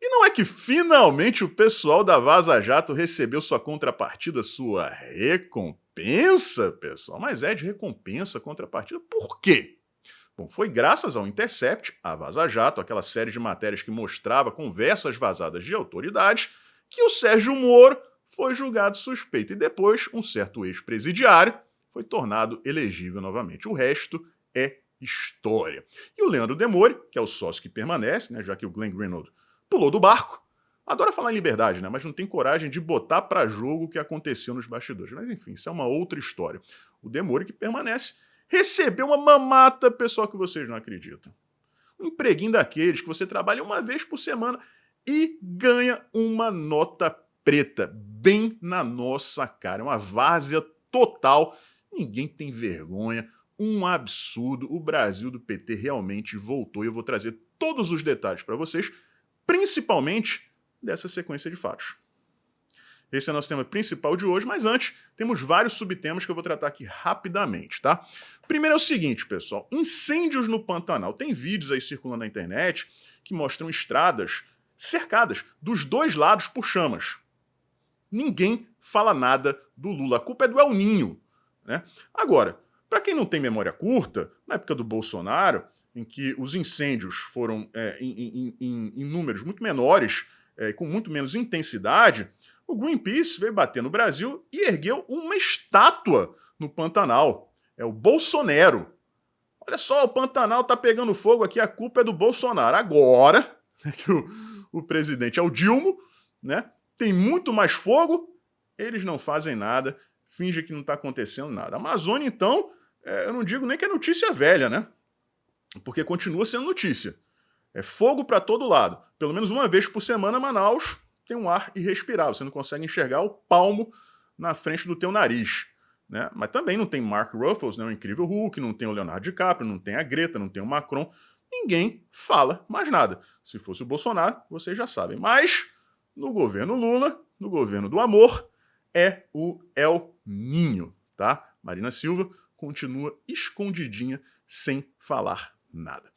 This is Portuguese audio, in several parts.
E não é que finalmente o pessoal da Vaza Jato recebeu sua contrapartida, sua recompensa, pessoal? Mas é de recompensa, contrapartida, por quê? Bom, foi graças ao Intercept, a Vaza Jato, aquela série de matérias que mostrava conversas vazadas de autoridades, que o Sérgio Moro foi julgado suspeito e depois um certo ex-presidiário foi tornado elegível novamente. O resto é história. E o Leandro Demore, que é o sócio que permanece, né, já que o Glenn Greenwald pulou do barco, adora falar em liberdade, né, mas não tem coragem de botar para jogo o que aconteceu nos bastidores. Mas enfim, isso é uma outra história. O Demore, que permanece, recebeu uma mamata, pessoal, que vocês não acreditam. Um empreguinho daqueles que você trabalha uma vez por semana e ganha uma nota preta, bem na nossa cara. É uma várzea total. Ninguém tem vergonha. Um absurdo. O Brasil do PT realmente voltou e eu vou trazer todos os detalhes para vocês, principalmente dessa sequência de fatos. Esse é o nosso tema principal de hoje, mas antes, temos vários subtemas que eu vou tratar aqui rapidamente, tá? Primeiro é o seguinte, pessoal, incêndios no Pantanal. Tem vídeos aí circulando na internet que mostram estradas cercadas dos dois lados por chamas. Ninguém fala nada do Lula. A culpa é do El Ninho, né? Agora, para quem não tem memória curta, na época do Bolsonaro, em que os incêndios foram em números muito menores, com muito menos intensidade, o Greenpeace veio bater no Brasil e ergueu uma estátua no Pantanal. É o Bolsonaro. Olha só, o Pantanal tá pegando fogo aqui, a culpa é do Bolsonaro. Agora, que o presidente é o Dilma, né? Tem muito mais fogo, eles não fazem nada, fingem que não está acontecendo nada. A Amazônia, então, eu não digo nem que é notícia velha, né? Porque continua sendo notícia. É fogo para todo lado. Pelo menos uma vez por semana, Manaus tem um ar irrespirável. Você não consegue enxergar o palmo na frente do teu nariz, né? Mas também não tem Mark Ruffalo, né, o incrível Hulk, não tem o Leonardo DiCaprio, não tem a Greta, não tem o Macron. Ninguém fala mais nada. Se fosse o Bolsonaro, vocês já sabem. Mas no governo Lula, no governo do amor, é o El Ninho, tá? Marina Silva continua escondidinha, sem falar nada.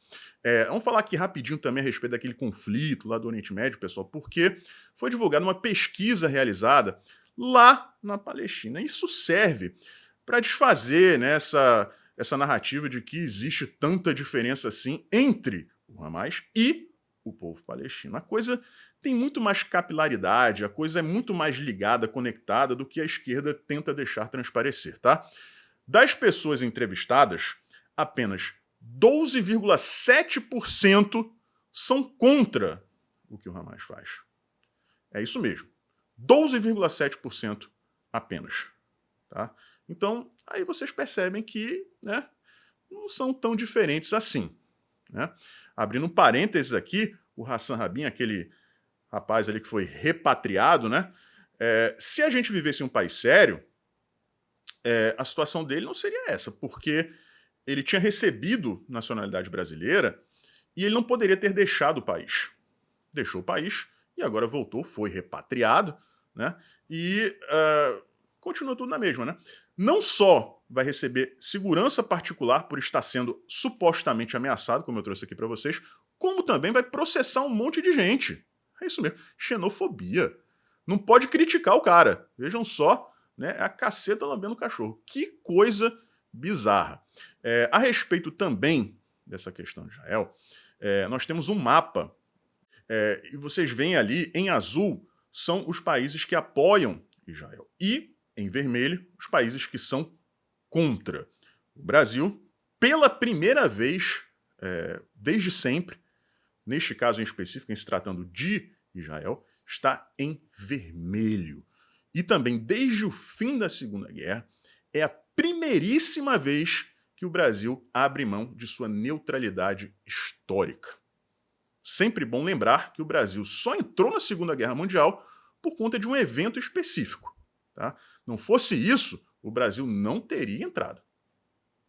Vamos falar aqui rapidinho também a respeito daquele conflito lá do Oriente Médio, pessoal, porque foi divulgada uma pesquisa realizada lá na Palestina. Isso serve para desfazer, né, essa narrativa de que existe tanta diferença assim entre o Hamas e o povo palestino. A coisa tem muito mais capilaridade, a coisa é muito mais ligada, conectada do que a esquerda tenta deixar transparecer, tá? Das pessoas entrevistadas, apenas 12,7% são contra o que o Hamas faz. É isso mesmo. 12,7% apenas. Tá? Então, aí vocês percebem que, né, não são tão diferentes assim. Né? Abrindo um parênteses aqui, o Hassan Rabin, aquele rapaz ali que foi repatriado, né? Se a gente vivesse em um país sério, a situação dele não seria essa, porque ele tinha recebido nacionalidade brasileira e ele não poderia ter deixado o país. Deixou o país e agora voltou, foi repatriado, né? E continua tudo na mesma, né? Não só vai receber segurança particular por estar sendo supostamente ameaçado, como eu trouxe aqui para vocês, como também vai processar um monte de gente. É isso mesmo, xenofobia. Não pode criticar o cara. Vejam só, né? É a caceta lambendo o cachorro. Que coisa bizarra. A respeito também dessa questão de Israel, nós temos um mapa, e vocês veem ali em azul são os países que apoiam Israel e em vermelho os países que são contra. O Brasil, pela primeira vez, desde sempre, neste caso em específico, em se tratando de Israel, está em vermelho. E também desde o fim da Segunda Guerra, é a primeiríssima vez que o Brasil abre mão de sua neutralidade histórica. Sempre bom lembrar que o Brasil só entrou na Segunda Guerra Mundial por conta de um evento específico. Tá? Não fosse isso, o Brasil não teria entrado.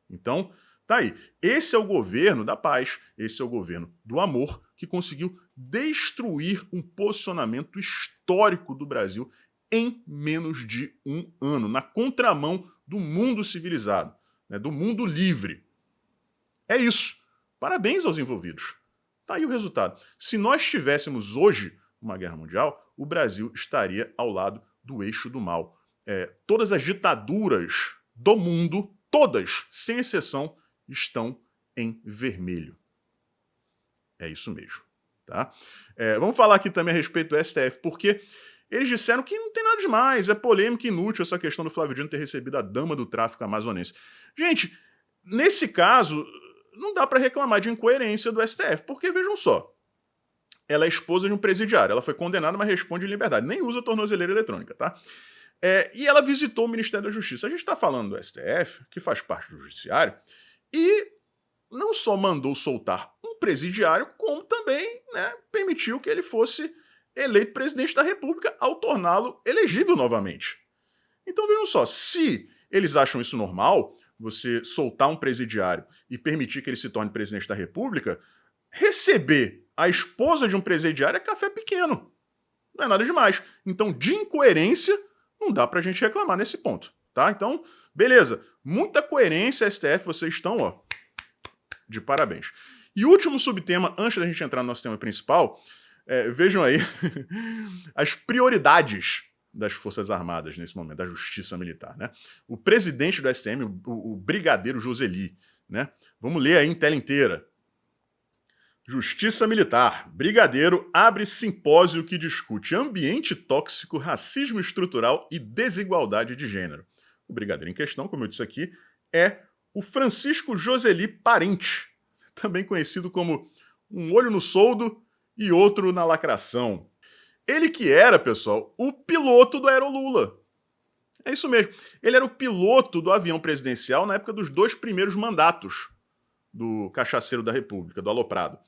Então, tá aí. Esse é o governo da paz, esse é o governo do amor, que conseguiu destruir um posicionamento histórico do Brasil em menos de um ano, na contramão do mundo civilizado, né, do mundo livre. É isso. Parabéns aos envolvidos. Tá aí o resultado. Se nós tivéssemos hoje uma guerra mundial, o Brasil estaria ao lado do eixo do mal. Todas as ditaduras do mundo, todas, sem exceção, estão em vermelho. É isso mesmo. Tá? Vamos falar aqui também a respeito do STF, porque eles disseram que não tem nada demais, é polêmica e inútil essa questão do Flávio Dino ter recebido a dama do tráfico amazonense. Gente, nesse caso, não dá para reclamar de incoerência do STF, porque vejam só, ela é esposa de um presidiário, ela foi condenada, mas responde em liberdade, nem usa tornozeleira eletrônica, tá? E ela visitou o Ministério da Justiça. A gente está falando do STF, que faz parte do Judiciário, e não só mandou soltar um presidiário, como também, né, permitiu que ele fosse eleito presidente da República ao torná-lo elegível novamente. Então vejam só, se eles acham isso normal, você soltar um presidiário e permitir que ele se torne presidente da República, receber a esposa de um presidiário é café pequeno. Não é nada demais. Então, de incoerência, não dá pra gente reclamar nesse ponto, tá? Então, beleza. Muita coerência, STF, vocês estão, ó, de parabéns. E o último subtema, antes da gente entrar no nosso tema principal, vejam aí as prioridades das Forças Armadas nesse momento, da Justiça Militar, né? O presidente do STM, o brigadeiro Joseli, né? Vamos ler aí em tela inteira. Justiça Militar. Brigadeiro abre simpósio que discute ambiente tóxico, racismo estrutural e desigualdade de gênero. O brigadeiro em questão, como eu disse aqui, é o Francisco Joseli Parente, também conhecido como um olho no soldo e outro na lacração. Ele que era, pessoal, o piloto do Aerolula. É isso mesmo. Ele era o piloto do avião presidencial na época dos 2 primeiros mandatos do cachaceiro da República, do Aloprado.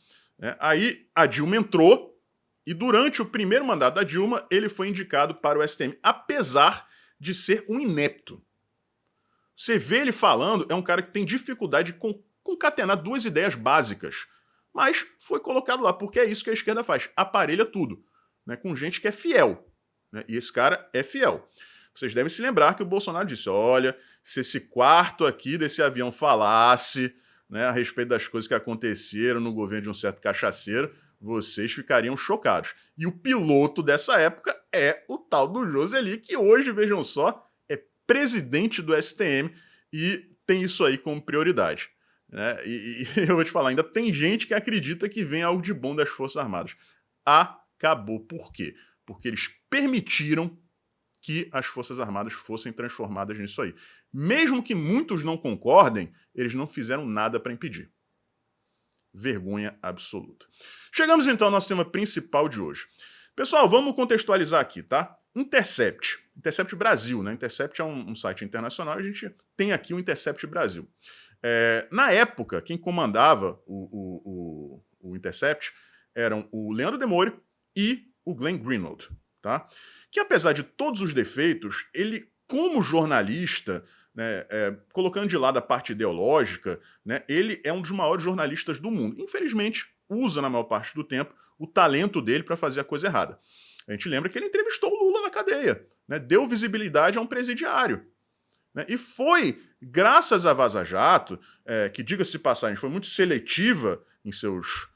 Aí a Dilma entrou e durante o primeiro mandato da Dilma ele foi indicado para o STM, apesar de ser um inepto. Você vê ele falando, é um cara que tem dificuldade de concatenar 2 ideias básicas, mas foi colocado lá, porque é isso que a esquerda faz, aparelha tudo, né, com gente que é fiel, né, e esse cara é fiel. Vocês devem se lembrar que o Bolsonaro disse, olha, se esse quarto aqui desse avião falasse, né, a respeito das coisas que aconteceram no governo de um certo cachaceiro, vocês ficariam chocados. E o piloto dessa época é o tal do Joseli, que hoje, vejam só, é presidente do STM e tem isso aí como prioridade. Né? E eu vou te falar, ainda tem gente que acredita que vem algo de bom das Forças Armadas. Acabou. Por quê? Porque eles permitiram que as Forças Armadas fossem transformadas nisso aí. Mesmo que muitos não concordem, eles não fizeram nada para impedir. Vergonha absoluta. Chegamos então ao nosso tema principal de hoje. Pessoal, vamos contextualizar aqui, tá? Intercept. Intercept Brasil, né? Intercept é um site internacional, a gente tem aqui o Intercept Brasil. Na época, quem comandava o Intercept eram o Leandro Demore e o Glenn Greenwald, tá? Que apesar de todos os defeitos, ele, como jornalista, né, colocando de lado a parte ideológica, né, ele é um dos maiores jornalistas do mundo. Infelizmente, usa na maior parte do tempo o talento dele para fazer a coisa errada. A gente lembra que ele entrevistou o Lula na cadeia, né, deu visibilidade a um presidiário. Né, e foi graças à Vaza Jato, que, diga-se de passagem, foi muito seletiva em seus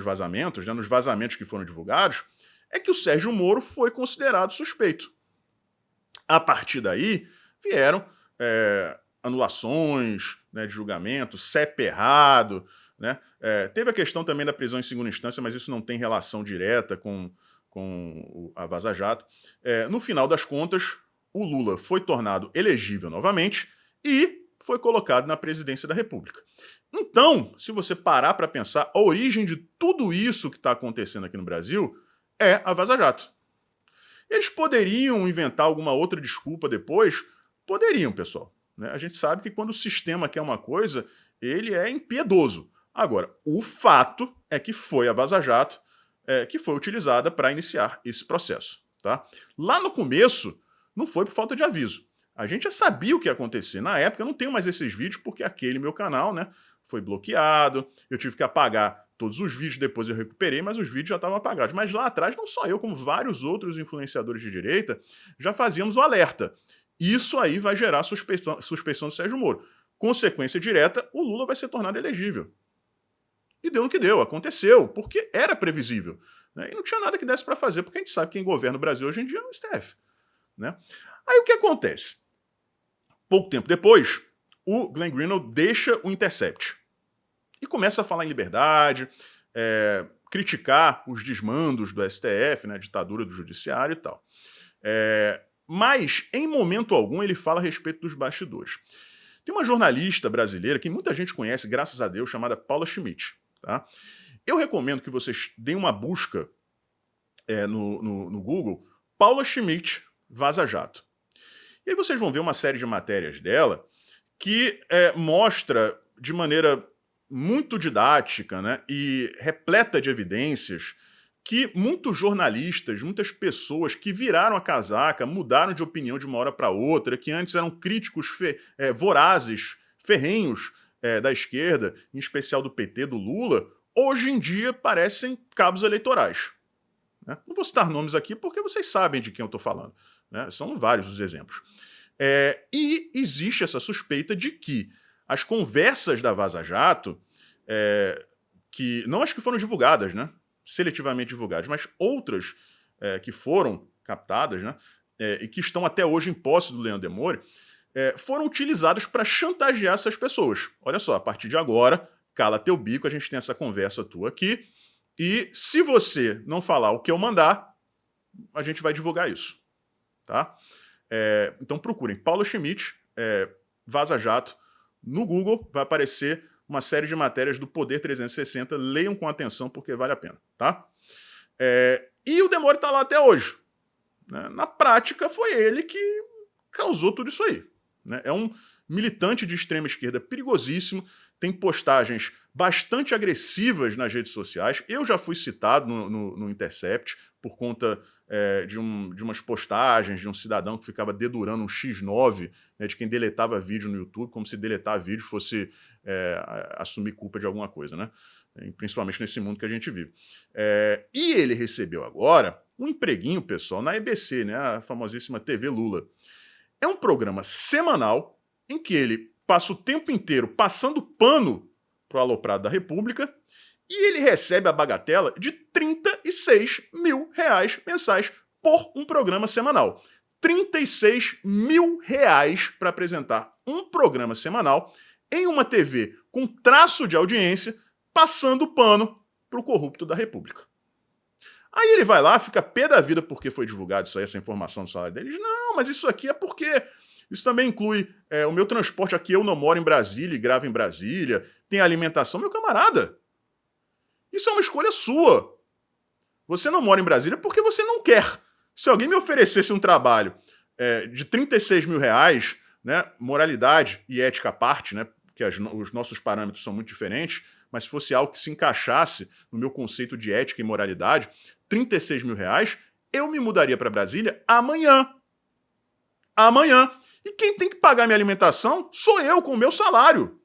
vazamentos, né, nos vazamentos que foram divulgados, é que o Sérgio Moro foi considerado suspeito. A partir daí, vieram anulações, né, de julgamento, CEP errado, né? Teve a questão também da prisão em segunda instância, mas isso não tem relação direta com a Vaza Jato. No final das contas, o Lula foi tornado elegível novamente e foi colocado na presidência da República. Então, se você parar para pensar, a origem de tudo isso que está acontecendo aqui no Brasil é a Vaza Jato. Eles poderiam inventar alguma outra desculpa depois? Poderiam, pessoal. Né? A gente sabe que quando o sistema quer uma coisa, ele é impiedoso. Agora, o fato é que foi a Vaza Jato que foi utilizada para iniciar esse processo. Tá? Lá no começo, não foi por falta de aviso. A gente já sabia o que ia acontecer. Na época, eu não tenho mais esses vídeos, porque aquele meu canal, né, foi bloqueado, eu tive que apagar todos os vídeos, depois eu recuperei, mas os vídeos já estavam apagados. Mas lá atrás, não só eu, como vários outros influenciadores de direita, já fazíamos o alerta. Isso aí vai gerar suspeição do Sérgio Moro. Consequência direta, o Lula vai ser tornado elegível. E deu no que deu, aconteceu, porque era previsível. Né? E não tinha nada que desse para fazer, porque a gente sabe que quem governa o Brasil hoje em dia é o STF. Né? Aí o que acontece? Pouco tempo depois, o Glenn Greenwald deixa o Intercept e começa a falar em liberdade, criticar os desmandos do STF, né, a ditadura do judiciário e tal. Mas, em momento algum, ele fala a respeito dos bastidores. Tem uma jornalista brasileira que muita gente conhece, graças a Deus, chamada Paula Schmidt. Tá? Eu recomendo que vocês deem uma busca no Google, Paula Schmidt Vaza Jato. E aí vocês vão ver uma série de matérias dela que mostra de maneira muito didática, né, e repleta de evidências que muitos jornalistas, muitas pessoas que viraram a casaca, mudaram de opinião de uma hora para outra, que antes eram críticos vorazes, ferrenhos da esquerda, em especial do PT, do Lula, hoje em dia parecem cabos eleitorais. Né? Não vou citar nomes aqui porque vocês sabem de quem eu estou falando. Né? São vários os exemplos. E existe essa suspeita de que as conversas da Vaza Jato, que não as que foram divulgadas, né? Seletivamente divulgadas, mas outras que foram captadas, né? E que estão até hoje em posse do Leandro Demore, foram utilizadas para chantagear essas pessoas. Olha só, a partir de agora, cala teu bico, a gente tem essa conversa tua aqui, e se você não falar o que eu mandar, a gente vai divulgar isso. Tá? Então procurem Paula Schmidt, Vaza Jato, no Google vai aparecer uma série de matérias do Poder 360, leiam com atenção porque vale a pena. Tá? E o Demore está lá até hoje. Né? Na prática foi ele que causou tudo isso aí. Né? É um militante de extrema esquerda perigosíssimo, tem postagens bastante agressivas nas redes sociais. Eu já fui citado no Intercept por conta de umas postagens de um cidadão que ficava dedurando um X9, né, de quem deletava vídeo no YouTube, como se deletar vídeo fosse assumir culpa de alguma coisa, né? Principalmente nesse mundo que a gente vive. E ele recebeu agora um empreguinho, pessoal, na EBC, né, a famosíssima TV Lula. É um programa semanal em que ele passa o tempo inteiro passando pano pro aloprado da República e ele recebe a bagatela de R$36 mil mensais por um programa semanal. R$36 mil para apresentar um programa semanal em uma TV com traço de audiência, passando pano pro corrupto da República. Aí ele vai lá, fica pé da vida porque foi divulgado isso aí, essa informação do salário dele. Ele diz, não, mas isso aqui é porque isso também inclui o meu transporte aqui, eu não moro em Brasília e gravo em Brasília, tem alimentação. Meu camarada, isso é uma escolha sua. Você não mora em Brasília porque você não quer. Se alguém me oferecesse um trabalho de R$36 mil, né, moralidade e ética à parte, né, porque os nossos parâmetros são muito diferentes, mas se fosse algo que se encaixasse no meu conceito de ética e moralidade, R$36 mil, eu me mudaria para Brasília amanhã. Amanhã. E quem tem que pagar minha alimentação sou eu, com o meu salário.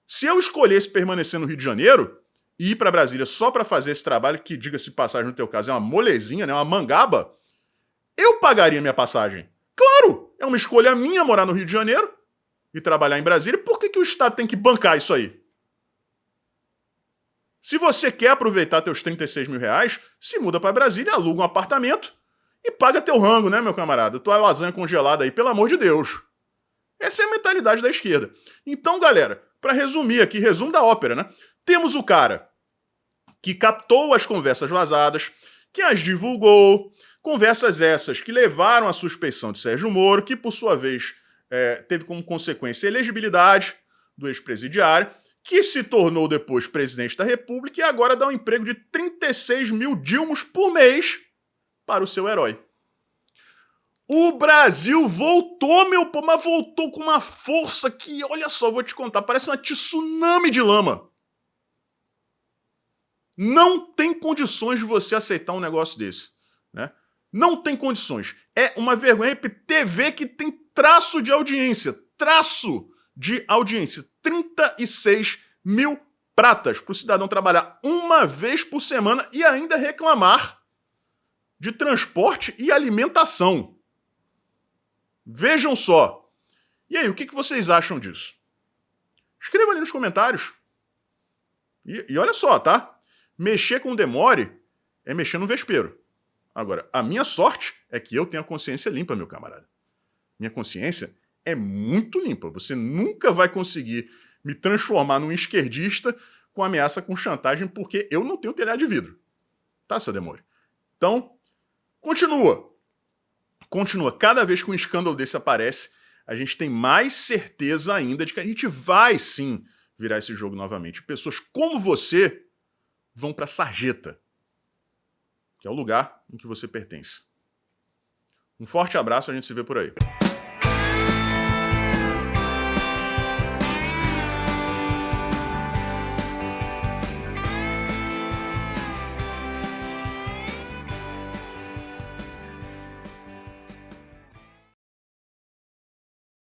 Se eu escolhesse permanecer no Rio de Janeiro e ir para Brasília só para fazer esse trabalho, que, diga-se de passagem, no teu caso é uma molezinha, né, uma mangaba, eu pagaria minha passagem. Claro, é uma escolha minha morar no Rio de Janeiro e trabalhar em Brasília. Por que o Estado tem que bancar isso aí? Se você quer aproveitar teus R$36 mil, se muda para Brasília, aluga um apartamento e paga teu rango, né, meu camarada? Tua lasanha congelada aí, pelo amor de Deus. Essa é a mentalidade da esquerda. Então, galera, para resumir aqui, resumo da ópera, né? Temos o cara que captou as conversas vazadas, que as divulgou, conversas essas que levaram à suspeição de Sérgio Moro, que, por sua vez, teve como consequência a elegibilidade do ex-presidiário, que se tornou depois presidente da República e agora dá um emprego de 36 mil dilmos por mês para o seu herói. O Brasil voltou, meu pô, mas voltou com uma força que, olha só, vou te contar, parece uma tsunami de lama. Não tem condições de você aceitar um negócio desse, né? Não tem condições. É uma vergonha. TV que tem traço de audiência. Traço de audiência. 36 mil pratas para o cidadão trabalhar uma vez por semana e ainda reclamar de transporte e alimentação. Vejam só. E aí, o que vocês acham disso? Escreva ali nos comentários. E olha só, tá? Mexer com o Demore é mexer no vespeiro. Agora, a minha sorte é que eu tenho a consciência limpa, meu camarada. Minha consciência é muito limpa. Você nunca vai conseguir me transformar num esquerdista com ameaça com chantagem, porque eu não tenho telhado de vidro. Tá, seu Demore? Então, continua. Continua. Cada vez que um escândalo desse aparece, a gente tem mais certeza ainda de que a gente vai sim virar esse jogo novamente. Pessoas como você vão pra sarjeta, que é o lugar em que você pertence. Um forte abraço, a gente se vê por aí.